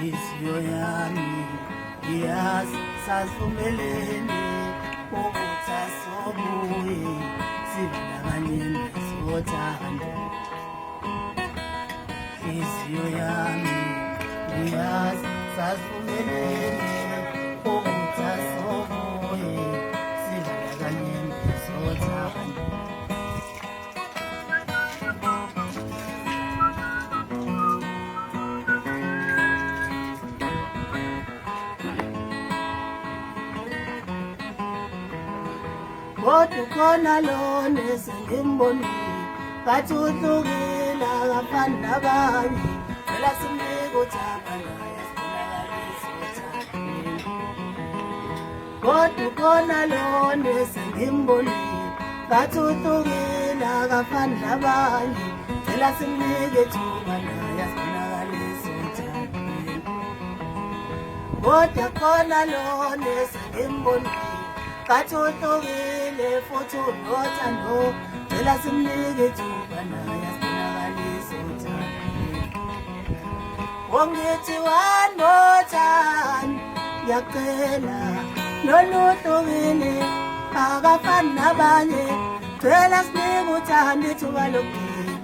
Inhliziyo yami iyazi savumelene ukuthi asobuye sibandakanye nezothando. Inhliziyo yami iyazi savumelene ukuthi asobuye sibandakanye nezothando. Kodwa khona lona sengimbonile ngathi uhlukile akafani nabanye, phela simnika uthando naye sibonakalisa uthando. Kodwa khona lona sengimbonile ngathi uhlukile akafani nabanye, phela simnika ithuba naye sibonakalisa uthando. Kodwa khona lona sengimbonile ngathi uhlukile futhi unothando, phela simnike ithuba naye sibonakalisa uthando. Wongithi one more time, ngiyacela lona uhlukile akafani nabanye, phela sinike uthando ithuba lokuphila.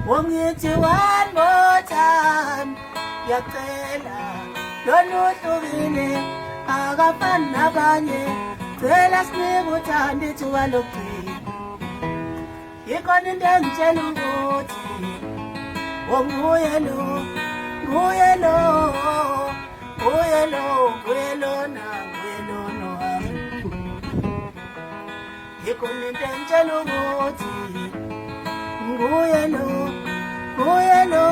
Wongithi one more time, ngiyacela lona uhlukile akafani nabanye, phela sinike uthando ithuba lokuphila. Yikhona into engitshela ukuthi nguye lo, nguye lo, nguye lo, nguye lona, nguye lona wami. Yikhona into engitshela ukuthi nguye lo, nguye lo,